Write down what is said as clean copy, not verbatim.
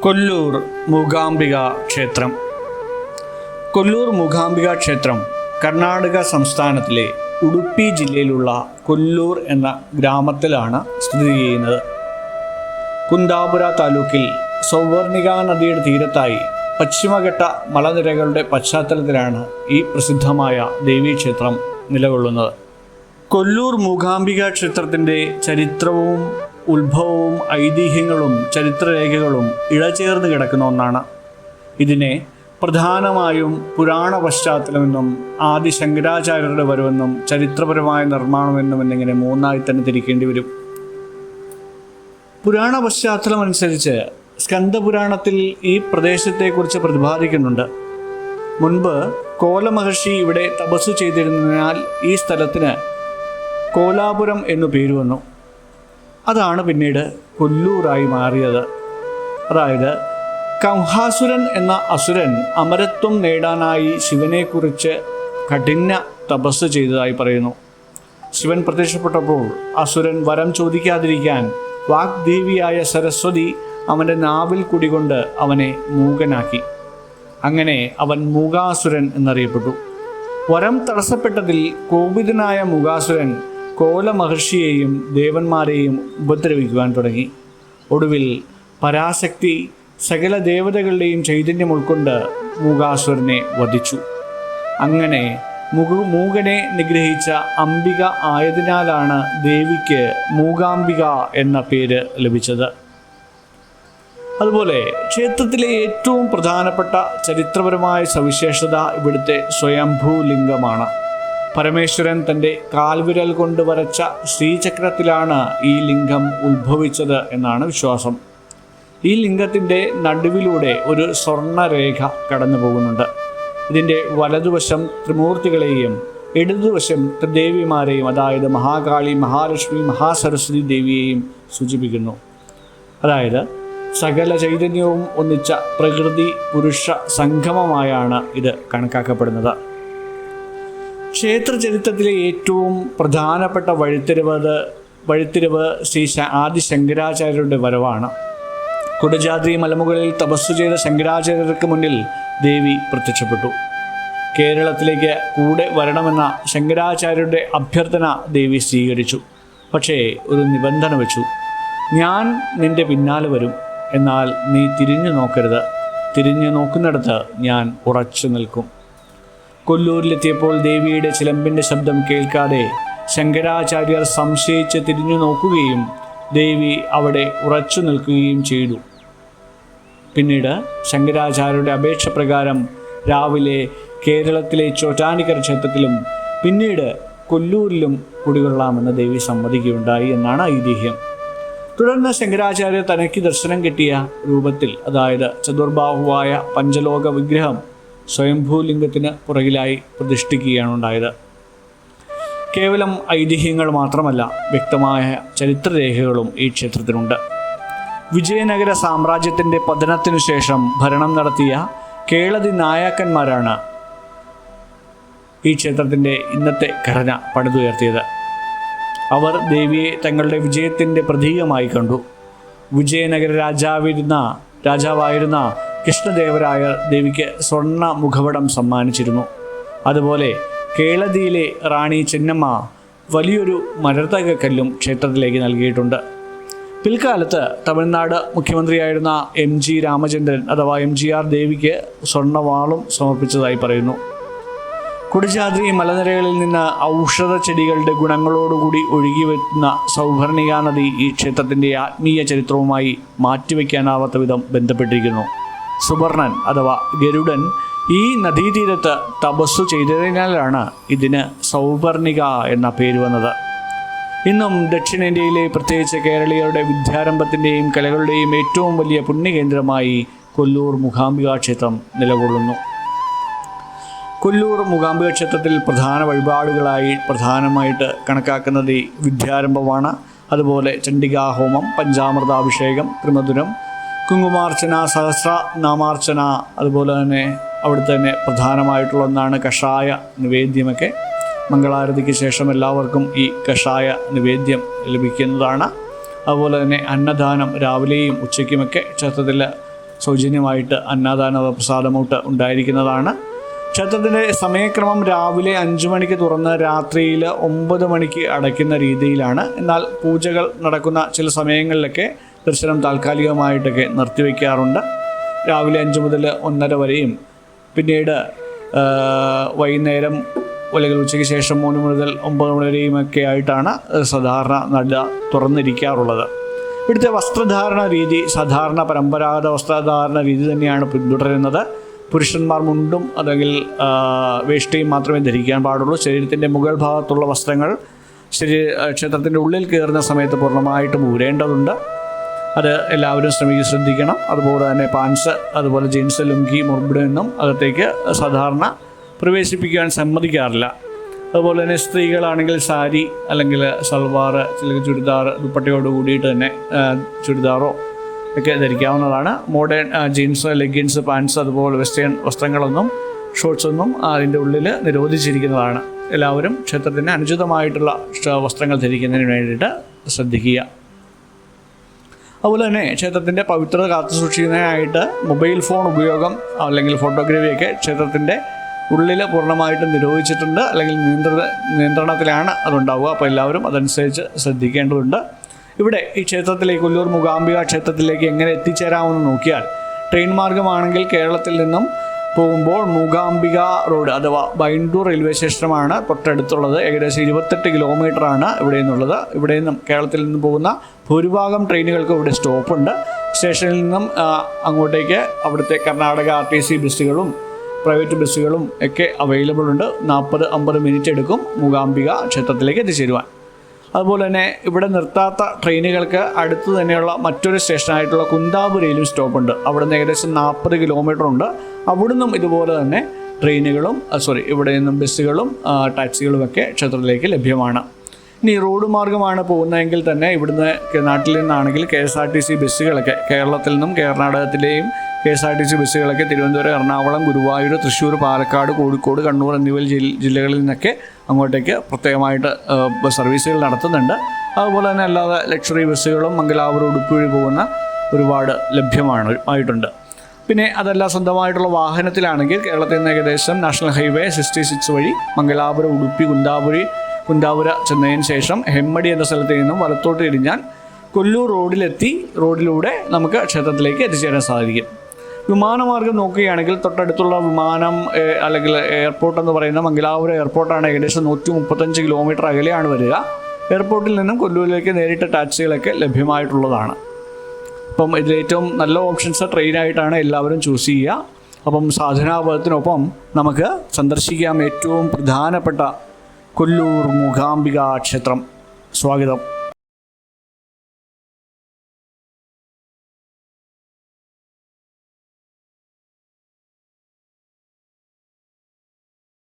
കൊല്ലൂർ മൂകാംബിക ക്ഷേത്രം. കൊല്ലൂർ മൂകാംബിക ക്ഷേത്രം കർണാടക സംസ്ഥാനത്തിലെ ഉടുപ്പി ജില്ലയിലുള്ള കൊല്ലൂർ എന്ന ഗ്രാമത്തിലാണ് സ്ഥിതി ചെയ്യുന്നത്. കുന്ദാപുര താലൂക്കിൽ സൗവർണിക നദിയുടെ തീരത്തായി പശ്ചിമഘട്ട മലനിരകളുടെ പശ്ചാത്തലത്തിലാണ് ഈ പ്രസിദ്ധമായ ദേവീക്ഷേത്രം നിലകൊള്ളുന്നത്. കൊല്ലൂർ മൂകാംബിക ക്ഷേത്രത്തിൻ്റെ ചരിത്രവും ഉത്ഭവവും ഐതിഹ്യങ്ങളും ചരിത്രരേഖകളും ഇഴചേർന്ന് കിടക്കുന്ന ഒന്നാണ്. ഇതിനെ പ്രധാനമായും പുരാണ പശ്ചാത്തലമെന്നും ആദി ശങ്കരാചാര്യരുടെ വരവെന്നും ചരിത്രപരമായ നിർമ്മാണമെന്നും എന്നിങ്ങനെ മൂന്നായി തന്നെ തിരിക്കേണ്ടി വരും. പുരാണ പശ്ചാത്തലം അനുസരിച്ച് സ്കന്ദപുരാണത്തിൽ ഈ പ്രദേശത്തെക്കുറിച്ച് പ്രതിപാദിക്കുന്നുണ്ട്. മുൻപ് കോലമഹർഷി ഇവിടെ തപസ്സു ചെയ്തിരുന്നതിനാൽ ഈ സ്ഥലത്തിന് കോലാപുരം എന്നു പേര് വന്നു. അതാണ് പിന്നീട് കൊല്ലൂരായി മാറിയത്. അതായത് കംഹാസുരൻ എന്ന അസുരൻ അമരത്വം നേടാനായി ശിവനെക്കുറിച്ച് കഠിന തപസ് ചെയ്തതായി പറയുന്നു. ശിവൻ പ്രത്യക്ഷപ്പെട്ടപ്പോൾ അസുരൻ വരം ചോദിക്കാതിരിക്കാൻ വാഗ്ദേവിയായ സരസ്വതി അവൻ്റെ നാവിൽ കുടികൊണ്ട് അവനെ മൂകനാക്കി. അങ്ങനെ അവൻ മൂകാസുരൻ എന്നറിയപ്പെട്ടു. വരം തടസ്സപ്പെട്ടതിൽ കോപിതനായ മൂകാസുരൻ കോലമഹർഷിയെയും ദേവന്മാരെയും ഉപദ്രവിക്കുവാൻ തുടങ്ങി. ഒടുവിൽ പരാശക്തി സകല ദേവതകളുടെയും ചൈതന്യം ഉൾക്കൊണ്ട് മൂകാസുരനെ വധിച്ചു. അങ്ങനെ മൂകനെ നിഗ്രഹിച്ച അംബിക ആയതിനാലാണ് ദേവിക്ക് മൂകാംബിക എന്ന പേര് ലഭിച്ചത്. അതുപോലെ ക്ഷേത്രത്തിലെ ഏറ്റവും പ്രധാനപ്പെട്ട ചരിത്രപരമായ സവിശേഷത ഇവിടുത്തെ സ്വയംഭൂ ലിംഗമാണ്. പരമേശ്വരൻ തൻ്റെ കാൽവിരൽ കൊണ്ട് വരച്ച ശ്രീചക്രത്തിലാണ് ഈ ലിംഗം ഉത്ഭവിച്ചത് എന്നാണ് വിശ്വാസം. ഈ ലിംഗത്തിൻ്റെ നടുവിലൂടെ ഒരു സ്വർണ്ണരേഖ കടന്നു പോകുന്നുണ്ട്. ഇതിൻ്റെ വലതുവശം ത്രിമൂർത്തികളെയും ഇടതുവശം ത്രിദേവിമാരെയും, അതായത് മഹാകാളി, മഹാലക്ഷ്മി, മഹാസരസ്വതി ദേവിയെയും സൂചിപ്പിക്കുന്നു. അതായത് സകല ചൈതന്യവും ഒന്നിച്ച പ്രകൃതി പുരുഷ സംഗമമായാണ് ഇത് കണക്കാക്കപ്പെടുന്നത്. ക്ഷേത്ര ചരിത്രത്തിലെ ഏറ്റവും പ്രധാനപ്പെട്ട വഴിത്തിരിവ് ശ്രീ ആദി ശങ്കരാചാര്യരുടെ വരവാണ്. കുടജാദ്രി മലമുകളിൽ തപസ്സു ചെയ്ത ശങ്കരാചാര്യർക്ക് മുന്നിൽ ദേവി പ്രത്യക്ഷപ്പെട്ടു. കേരളത്തിലേക്ക് കൂടെ വരണമെന്ന ശങ്കരാചാര്യരുടെ അഭ്യർത്ഥന ദേവി സ്വീകരിച്ചു. പക്ഷേ ഒരു നിബന്ധന വെച്ചു: ഞാൻ നിന്റെ പിന്നാലെ വരും, എന്നാൽ നീ തിരിഞ്ഞു നോക്കരുത്. തിരിഞ്ഞു നോക്കുന്നിടത്ത് ഞാൻ ഉറച്ചു നിൽക്കും. കൊല്ലൂരിലെത്തിയപ്പോൾ ദേവിയുടെ ചിലമ്പിൻ്റെ ശബ്ദം കേൾക്കാതെ ശങ്കരാചാര്യർ സംശയിച്ച് തിരിഞ്ഞു നോക്കുകയും ദേവി അവിടെ ഉറച്ചു നിൽക്കുകയും ചെയ്തു. പിന്നീട് ശങ്കരാചാര്യരുടെ അപേക്ഷ പ്രകാരം രാവിലെ കേരളത്തിലെ ചോറ്റാനിക്കര ക്ഷേത്രത്തിലും പിന്നീട് കൊല്ലൂരിലും കുടികൊള്ളാമെന്ന് ദേവി സമ്മതിക്കുകയുണ്ടായി എന്നാണ് ഐതിഹ്യം. തുടർന്ന് ശങ്കരാചാര്യർ തനിക്ക് ദർശനം കിട്ടിയ രൂപത്തിൽ, അതായത് ചതുർബാഹുവായ പഞ്ചലോക വിഗ്രഹം സ്വയംഭൂലിംഗത്തിന് പുറകിലായി പ്രതിഷ്ഠിക്കുകയാണ് ഉണ്ടായത്. കേവലം ഐതിഹ്യങ്ങൾ മാത്രമല്ല, വ്യക്തമായ ചരിത്രരേഖകളും ഈ ക്ഷേത്രത്തിനുണ്ട്. വിജയനഗര സാമ്രാജ്യത്തിൻ്റെ പതനത്തിനു ശേഷം ഭരണം നടത്തിയ കേളതി നായക്കന്മാരാണ് ഈ ക്ഷേത്രത്തിൻ്റെ ഇന്നത്തെ ഘടന പണിതുയർത്തിയത്. അവർ ദേവിയെ തങ്ങളുടെ വിജയത്തിൻ്റെ പ്രതീകമായി കണ്ടു. വിജയനഗര രാജാവായിരുന്ന കൃഷ്ണദേവരായർ ദേവിക്ക് സ്വർണ്ണ മുഖപടം സമ്മാനിച്ചിരുന്നു. അതുപോലെ കേളതിയിലെ റാണി ചെന്നമ്മ വലിയൊരു മരതകക്കല്ലും ക്ഷേത്രത്തിലേക്ക് നൽകിയിട്ടുണ്ട്. പിൽക്കാലത്ത് തമിഴ്നാട് മുഖ്യമന്ത്രിയായിരുന്ന MG രാമചന്ദ്രൻ അഥവാ MGR ദേവിക്ക് സ്വർണ്ണവാളും സമർപ്പിച്ചതായി പറയുന്നു. കുടജാദ്രി മലനിരകളിൽ നിന്ന് ഔഷധ ചെടികളുടെ ഗുണങ്ങളോടുകൂടി ഒഴുകി വരുന്ന സൗവർണിക നദി ഈ ക്ഷേത്രത്തിൻ്റെ ആത്മീയ ചരിത്രവുമായി മാറ്റിവെക്കാനാവാത്ത വിധം ബന്ധപ്പെട്ടിരിക്കുന്നു. സുവർണൻ അഥവാ ഗരുഡൻ ഈ നദീതീരത്ത് തപസ്സു ചെയ്തതിനാലാണ് ഇതിന് സൗവർണിക എന്ന പേര് വന്നത്. ഇന്നും ദക്ഷിണേന്ത്യയിലെ, പ്രത്യേകിച്ച് കേരളീയരുടെ വിദ്യാരംഭത്തിൻ്റെയും കലകളുടെയും ഏറ്റവും വലിയ പുണ്യകേന്ദ്രമായി കൊല്ലൂർ മൂകാംബിക ക്ഷേത്രം നിലകൊള്ളുന്നു. കൊല്ലൂർ മൂകാംബിക ക്ഷേത്രത്തിൽ പ്രധാന വഴിപാടുകളായി പ്രധാനമായിട്ട് കണക്കാക്കുന്നത് ഈ വിദ്യാരംഭമാണ്. അതുപോലെ ചണ്ഡികാഹോമം, പഞ്ചാമൃതാഭിഷേകം, ത്രിമധുരം, കുങ്കുമാർച്ചന, സഹസ്രനാമാർച്ചന, അതുപോലെ തന്നെ അവിടുത്തെ തന്നെ പ്രധാനമായിട്ടുള്ള ഒന്നാണ് കഷായ നിവേദ്യമൊക്കെ. മംഗളാരതിക്ക് ശേഷം എല്ലാവർക്കും ഈ കഷായ നിവേദ്യം ലഭിക്കുന്നതാണ്. അതുപോലെ തന്നെ അന്നദാനം രാവിലെയും ഉച്ചയ്ക്കുമൊക്കെ ക്ഷേത്രത്തിൽ സൗജന്യമായിട്ട് അന്നദാന പ്രസാദമൂട്ട് ഉണ്ടായിരിക്കുന്നതാണ്. ക്ഷേത്രത്തിൻ്റെ സമയക്രമം രാവിലെ 5 മണിക്ക് തുറന്ന് രാത്രിയിൽ 9 മണിക്ക് അടയ്ക്കുന്ന രീതിയിലാണ്. എന്നാൽ പൂജകൾ നടക്കുന്ന ചില സമയങ്ങളിലൊക്കെ ദർശനം താൽക്കാലികമായിട്ടൊക്കെ നിർത്തിവെക്കാറുണ്ട്. രാവിലെ 5 മുതൽ 1:30 വരെയും പിന്നീട് വൈകുന്നേരം അല്ലെങ്കിൽ ഉച്ചയ്ക്ക് ശേഷം 3 മുതൽ 9 മണി വരെയും ഒക്കെ ആയിട്ടാണ് സാധാരണ നട തുറന്നിരിക്കാറുള്ളത്. ഇവിടുത്തെ വസ്ത്രധാരണ രീതി സാധാരണ പരമ്പരാഗത വസ്ത്രധാരണ രീതി തന്നെയാണ് പിന്തുടരുന്നത്. പുരുഷന്മാർ മുണ്ടും അല്ലെങ്കിൽ വേഷ്ടിയും മാത്രമേ ധരിക്കാൻ പാടുള്ളൂ. ശരീരത്തിൻ്റെ മുകൾ ഭാഗത്തുള്ള വസ്ത്രങ്ങൾ ക്ഷേത്രത്തിൻ്റെ ഉള്ളിൽ കയറുന്ന സമയത്ത് പൂർണ്ണമായിട്ടും ഊരേണ്ടതുണ്ട്. അത് എല്ലാവരും ശ്രദ്ധിക്കണം. അതുപോലെ തന്നെ പാൻസ്, അതുപോലെ ജീൻസ്, ലുങ്കി, മുർബിഡൊന്നും അകത്തേക്ക് സാധാരണ പ്രവേശിപ്പിക്കാൻ സമ്മതിക്കാറില്ല. അതുപോലെ തന്നെ സ്ത്രീകളാണെങ്കിൽ സാരി അല്ലെങ്കിൽ സൽവാർ, അല്ലെങ്കിൽ ചുരിദാർ, ദുപ്പട്ടയോട് കൂടിയിട്ട് തന്നെ ചുരിദാറോ ഒക്കെ ധരിക്കാവുന്നതാണ്. മോഡേൺ ജീൻസ്, ലെഗിൻസ്, പാൻസ്, അതുപോലെ വെസ്റ്റേൺ വസ്ത്രങ്ങളൊന്നും, ഷോർട്ട്സൊന്നും അതിൻ്റെ ഉള്ളിൽ നിരോധിച്ചിരിക്കുന്നതാണ്. എല്ലാവരും ക്ഷേത്രത്തിന് അനുചിതമായിട്ടുള്ള വസ്ത്രങ്ങൾ ധരിക്കുന്നതിന് വേണ്ടിയിട്ട് ശ്രദ്ധിക്കുക. അതുപോലെ തന്നെ ക്ഷേത്രത്തിൻ്റെ പവിത്രത കാത്തു സൂക്ഷിക്കുന്നതിനായിട്ട് മൊബൈൽ ഫോൺ ഉപയോഗം അല്ലെങ്കിൽ ഫോട്ടോഗ്രാഫിയൊക്കെ ക്ഷേത്രത്തിൻ്റെ ഉള്ളിൽ പൂർണ്ണമായിട്ടും നിരോധിച്ചിട്ടുണ്ട്, അല്ലെങ്കിൽ നിയന്ത്രണത്തിലാണ് അതുണ്ടാവുക. അപ്പോൾ എല്ലാവരും അതനുസരിച്ച് ശ്രദ്ധിക്കേണ്ടതുണ്ട്. ഇവിടെ ഈ ക്ഷേത്രത്തിലേക്ക്, കൊല്ലൂർ മൂകാംബിക ക്ഷേത്രത്തിലേക്ക് എങ്ങനെ എത്തിച്ചേരാമെന്ന് നോക്കിയാൽ, ട്രെയിൻ മാർഗമാണെങ്കിൽ കേരളത്തിൽ നിന്നും പോകുമ്പോൾ മൂകാംബിക റോഡ് അഥവാ ബൈൻഡൂർ റെയിൽവേ സ്റ്റേഷനുമാണ് തൊട്ടടുത്തുള്ളത്. ഏകദേശം 28 കിലോമീറ്ററാണ് ഇവിടെ നിന്നുള്ളത്. ഇവിടെ നിന്നും കേരളത്തിൽ നിന്നും പോകുന്ന ഭൂരിഭാഗം ട്രെയിനുകൾക്ക് ഇവിടെ സ്റ്റോപ്പുണ്ട്. സ്റ്റേഷനിൽ നിന്നും അങ്ങോട്ടേക്ക് അവിടുത്തെ കർണാടക RTC ബസ്സുകളും പ്രൈവറ്റ് ബസ്സുകളും ഒക്കെ അവൈലബിൾ ഉണ്ട്. 40-50 മിനിറ്റ് എടുക്കും മൂകാംബിക ക്ഷേത്രത്തിലേക്ക് എത്തിച്ചേരുവാൻ. അതുപോലെ തന്നെ ഇവിടെ നിർത്താത്ത ട്രെയിനുകൾക്ക് അടുത്ത് തന്നെയുള്ള മറ്റൊരു സ്റ്റേഷനായിട്ടുള്ള കുന്താപുരയിലും സ്റ്റോപ്പുണ്ട്. അവിടെ നിന്ന് ഏകദേശം 40 കിലോമീറ്റർ ഉണ്ട്. അവിടുന്നും ഇതുപോലെ തന്നെ ട്രെയിനുകളും ഇവിടെ നിന്നും ബസ്സുകളും ടാക്സികളുമൊക്കെ ക്ഷേത്രത്തിലേക്ക് ലഭ്യമാണ്. ഇനി റോഡ് മാർഗമാണ് പോകുന്നതെങ്കിൽ തന്നെ ഇവിടുന്ന് നാട്ടിൽ നിന്നാണെങ്കിൽ KSRTC ബസ്സുകളൊക്കെ, കേരളത്തിൽ നിന്നും കർണാടകത്തിലെയും KSRTC ബസ്സുകളൊക്കെ തിരുവനന്തപുരം, എറണാകുളം, ഗുരുവായൂർ, തൃശ്ശൂർ, പാലക്കാട്, കോഴിക്കോട്, കണ്ണൂർ എന്നിവ ജില്ലകളിൽ നിന്നൊക്കെ അങ്ങോട്ടേക്ക് പ്രത്യേകമായിട്ട് സർവീസുകൾ നടത്തുന്നുണ്ട്. അതുപോലെ തന്നെ അല്ലാതെ ലക്ഷറി ബസ്സുകളും മംഗലാപുരം, ഉടുപ്പി വഴി പോകുന്ന ഒരുപാട് ലഭ്യമായിട്ടുണ്ട്. പിന്നെ അതല്ല, സ്വന്തമായിട്ടുള്ള വാഹനത്തിലാണെങ്കിൽ കേരളത്തിൽ നിന്ന് ഏകദേശം നാഷണൽ ഹൈവേ 66 വഴി മംഗലാപുരം, ഉടുപ്പി, കുന്താപുര ചെന്നതിന് ശേഷം ഹെമ്മടി എന്ന സ്ഥലത്ത് നിന്നും വലത്തോട്ട് തിരിഞ്ഞാൽ കൊല്ലൂർ റോഡിലൂടെ നമുക്ക് ക്ഷേത്രത്തിലേക്ക് എത്തിച്ചേരാൻ സാധിക്കും. വിമാനമാർഗം നോക്കുകയാണെങ്കിൽ തൊട്ടടുത്തുള്ള വിമാനം അല്ലെങ്കിൽ എയർപോർട്ട് എന്ന് പറയുന്ന മംഗലാപുരം എയർപോർട്ടാണ്. ഏകദേശം 135 കിലോമീറ്റർ അകലെയാണ് വരിക. എയർപോർട്ടിൽ നിന്നും കൊല്ലൂരിലേക്ക് നേരിട്ട് ടാക്സികളൊക്കെ ലഭ്യമായിട്ടുള്ളതാണ്. അപ്പം ഇതിലേറ്റവും നല്ല ഓപ്ഷൻസ് ട്രെയിനായിട്ടാണ് എല്ലാവരും ചൂസ് ചെയ്യുക. അപ്പം സാധനാപഥത്തിനൊപ്പം നമുക്ക് സന്ദർശിക്കാം ഏറ്റവും പ്രധാനപ്പെട്ട കൊല്ലൂർ മൂകാംബിക ക്ഷേത്രം. സ്വാഗതം.